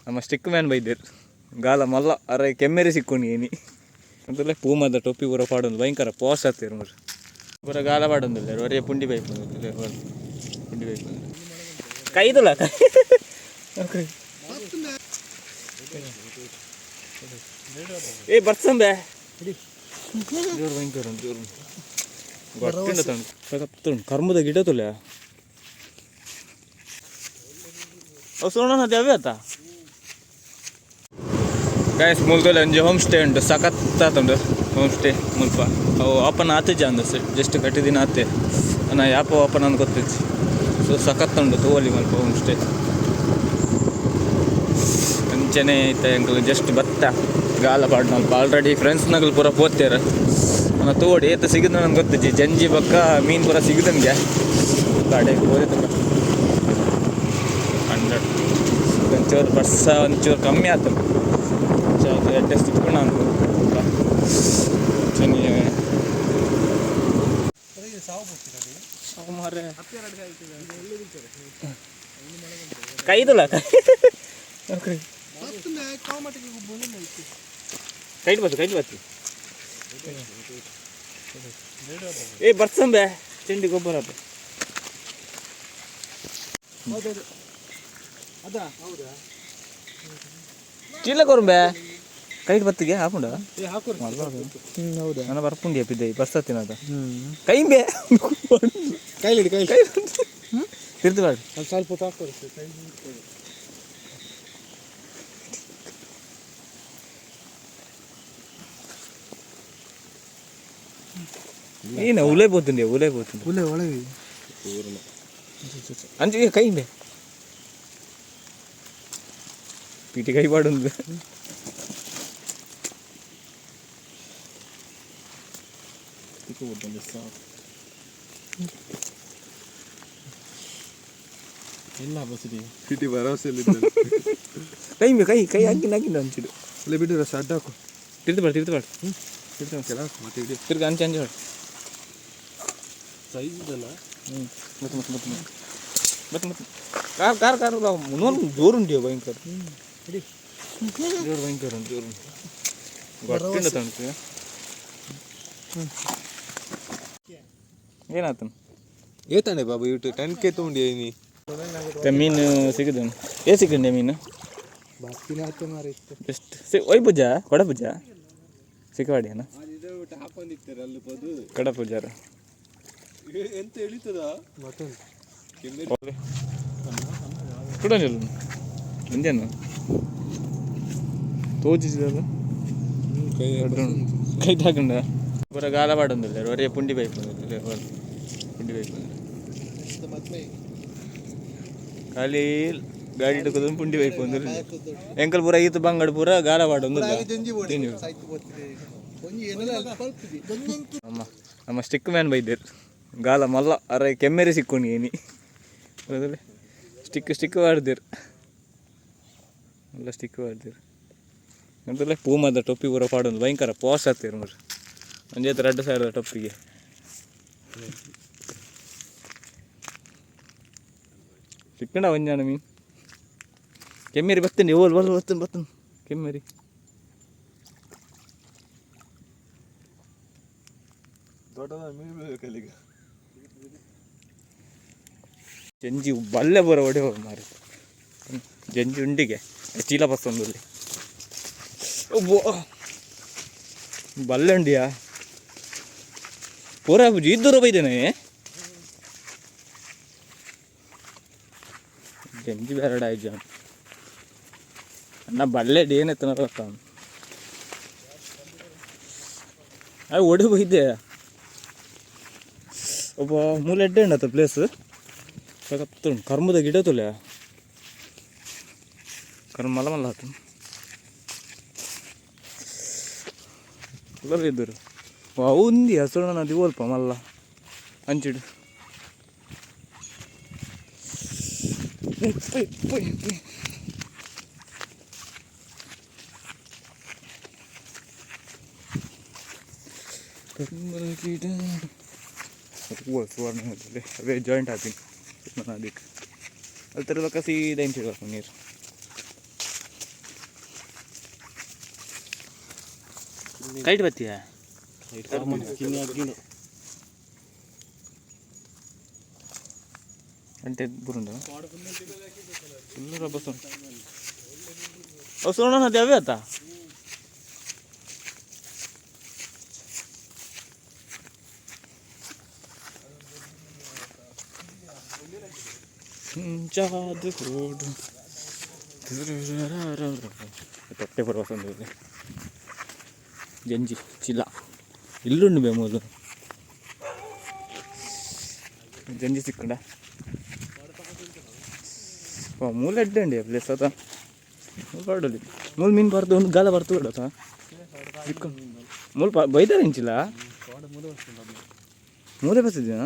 ನಮ್ಮ stick man ಬೈದೇರು ಗಾಲ ಮಲ್ಲ ಅರೆ ಕೆಮ್ಮೆರೆ ಸಿಕ್ಕೊಂಡು ಏನಿ ಅಂತಲೇ ಪೂಮದ ಟೊಪ್ಪಿ ಪೂರ ಪಾಡೊಂದು ಭಯಂಕರ ಪಾಸ್ ಆಗ್ತೀರು ಮರ ಪೂರ ಗಾಲ ಪಾಡೊಂದಿಲ್ಲ ಒರೇ ಪುಂಡಿ ಬೈಕ್ ಪುಂಡಿ ಬೈಕ್ ಕೈದುಲ್ಲ ಏ ಬರ್ಸಂಬೆ ಜೋರು ಭಯಂಕರ ಜೋರು ಗಟ್ಟಿಂದ ತಂಡು ಕರ್ಮದ ಗಿಡ ತುಲೆ ಅವು ಸೋಣ ದೇವೆ ಆತ ಗೈಸ್ ಮೂಲದಲ್ಲಿ ಒಂಜಿ ಹೋಮ್ ಸ್ಟೇ ಉಂಟು ಸಖತ್ತಾತುಂಡು ಹೋಮ್ ಸ್ಟೇ ಮುಲ್ಪ ಅವು ಓಪನ್ ಆತಿಜ್ಜ ಅಂದ ಜಸ್ಟ್ ಕಟ್ಟಿ ದಿನ ಆತೆ ನಾ ಯಾಪ ಓಪನ್ ಅಂತ ಗೊತ್ತಿಜ್ಜಿ ಸೊ ಸಖತ್ತುಂಡು ತೋಲಿ ಮಲ್ಪ ಹೋಮ್ ಸ್ಟೇ ಅಂಚನೆ ಐತೆ ಎಂಕಲ್ ಜಸ್ಟ್ ಬತ್ತ ಗಾಲ ಪಾಡು ಮಲ್ಪ ಆಲ್ರೆಡಿ ಫ್ರೆಂಡ್ಸ್ನಾಗಲು ಪೂರ ಪೋತ್ಯಾರ ನಾನು ತೋಡಿ ಏತ ಸಿಗಿದ್ ನನಗೆ ಗೊತ್ತಿಜ್ಜಿ ಜಂಜಿ ಬಕ್ಕ ಮೀನು ಪೂರ ಸಿಗಿದನ್ಗೆ ಗಾಡಿ ಹೋದ 100 ಒಂಚೂರು ಬರ್ಸ ಒಂಚೂರು ಕಮ್ಮಿ ಆಯ್ತು ಟೆಸ್ಟ್ ಇಟ್ಕೊಂಡು ನಾನು ಕೈದುಲ್ಲ ಕೈಟ್ ಬತ್ತು ಏ ಬರ್ಸಂಬೆ ತಿಂಡಿ ಗೊಬ್ಬರ ಚೀಲ ಕೊರಂಬೆ ಕೈಟ್ ಬತ್ತಿಗೆ ಹಾಕೊಂಡ ಹೌದಾ ನಾನು ಬರ್ಪುಂಡಿ ಅಪ್ಪಿದ್ದೆ ಬರ್ಸತ್ತಿನ ಅದ ಕೈಂಬೆ ಕೈಲಿ ಕೈ ತಿರ್ದು ಮಾಡಿ ಸ್ವಲ್ಪ ಏನ ಉಲೆ పోతుంది ಉಲೆ ಒಳಗೆ ಅಂಚಿಗೆ ಕೈಂಬೆ ಪೀಟಿ ಕೈ ಪಾಡುಂದು ಎಲ್ಲ ಬಸ್ಸಿದೆ ಪೀಟಿ ಭರವಸೆ ಕೈಂಬೆ ಕೈ ಕೈ ಹಾಕಿನ ಅಂಚಿಡು ಇಲ್ಲ ಬಿಡು ರಸ ಅಡ್ಡ ಹಾಕು ತಿರ್ದು ಬಾಡು ತಿರ್ಗ ಅಂಚೆ ಬಾಡು ಸೈಜ್ ಇದಲ್ಲ ಮತ್ತೆ ಕಾರ್ ಇನ್ನೊಂದು ಜೋರು ಉಂಟು ಭಯಂಕರ ಜೋರು ಭಯಂಕರ ಜೋರು ಗಟ್ಟಿಂದ ತಣ್ತು ಏನಾಯ್ತು ಏತಾನೆ ಬಾಬು ಇಟ್ಟು 10K ತೊಗೊಂಡು ಏನಿ ಮೀನು ಸಿಗದ ಸಿಕ್ಕಂಡೆ ಮೀನು ಎಷ್ಟು ಒಯ್ ಪೂಜಾ ಕೊಡ ಪೂಜಾ ಸಿಕ್ಕವಾಡಿಯನ ಕಡ ಪೂಜಾರ ಎಂತ ಎಳಿತದ ಕೂಡ ಮುಂಜಾನೆ ತೋಚಿಸಿದಲ್ಲ ಕೈ ತಾಕೊಂಡ ಪೂರ ಗಾಲ ಪಾಡೊಂದಿಲ್ಲ ಒರೇ ಪುಂಡಿ ಬೈಕ್ ಪುಂಡಿ ಬೈಕ್ ಖಾಲಿ ಗಾಡಿ ಇಟ್ಕೋದು ಪುಂಡಿ ಬೈಕ್ ಬಂದಿಲ್ಲ ಎಂಕಲ್ ಪೂರ ಈತ ಬಂಗಡ್ ಪೂರ ಗಾಲ ಪಾಡೊಂದಿಲ್ಲ ನಮ್ಮ ಸ್ಟಿಕ್ ಮ್ಯಾನ್ ಬೈದೇರು ಗಾಲ ಮಲ್ಲ ಅರೆ ಕೆಮ್ಮೆರೆ ಸಿಕ್ಕೊಂಡು ಏನಿ ಸ್ಟಿಕ್ ವಾಡ್ದಿರು ಎಲ್ಲ ಸ್ಟಿಕ್ ವಾಡ್ದಿರು ಅಂತಲೇ ಪೂಮದ ಟೊಪ್ಪಿ ಪೂರ ಪಾಡೊಂದು ಭಯಂಕರ ಪಾಸ್ ಆಗ್ತೀರು ಮರ ಒಂಜೇತ 2 ಸಾವಿರದ ಟೊಪ್ಪಿಗೆ ಸಿಕ್ಕಂಡ ಒಂಜಾನ ಮೀನು ಕೆಮ್ಮೆರಿ ಬರ್ತೇನೆ ಬರ್ತೇನೆ ಕೆಮ್ಮೆರಿ ದೊಡ್ಡದ ಮೀನು ಕಲಿಗ ಜಂಜಿ ಬಲ್ಲೆ ಬರೋ ಹೊಡೆ ಹೋಗಿ ಮಾರಿ ಜಂಜಿ ಉಂಡಿಗೆ ಚೀಲ ಬಸ್ಸೊಂದಲ್ಲಿ ಬಲ್ಲೆ ಉಂಡಿಯಾ ಪೂರ ಇದ್ದೂರ ಬೈದೇನೆ ಜಂಜಿ ಬೇರಡ ಆಯ್ತು ಅಣ್ಣ ಬಲ್ಲೆ ಏನೆತ್ತನ ಅದು ಒಡೆ ಬೈದೆ ಒಬ್ಬ ಮೂಲೆ ಎಡ್ಡೆ ಉಂಡತ್ತ ಪ್ಲೇಸ್ ಸಾಕತ್ತುಂಡು ಕರ್ಮದ ಗಿಡ ತುಲೆ ಕರ್ಮ ಮಲ್ಲ ಆತು ಇದ್ದರು ఉంది ಹಸುರ ನದಿ ಓಲ್ಪ ಮಲ್ಲ ಅಂಚಿಡು ಗಿಡ ಸುವರ್ಣ ಅದೇ ಜಾಯಿಂಟ್ ಹಾಕ್ತೀನಿ ಅದಕ್ಕೆ ಅಲ್ಲಿ ತರಬೇಕು ಸೀದಾ ಇಂಚಿಡ್ಬೇಕು ನೀರು ಕೈಟ್ ಬತ್ತೀಯ అంటే బురుందా ఫుల్ రబ్బసం వస్తున్నా అది అవే అత్త ತೊಟ್ಟೆ ಬರುವ ವಸಂತ ಜಂಜಿ ಚಿಲ್ಲ ಇಲ್ಲುಂಡು ಬೇಮೂಲು ಜಂಜಿ ಸಿಕ್ಕಂಡ ಮೂಲ ಅಡ್ಡಂಡಿ ಪ್ಲೇಸ್ ಆತ ಪಾಡಲಿ ಮೂಲ ಮೀನು ಬರ್ದು ಒಂದು ಗಾಲ ಬರ್ತು ಬಿಡತ್ತ ಮೂಲ ಬೈದಾರ ಇಂಚಿಲ್ಲ ಮೂಲೆ ಬಸ್ಸಿದ್ದೀನ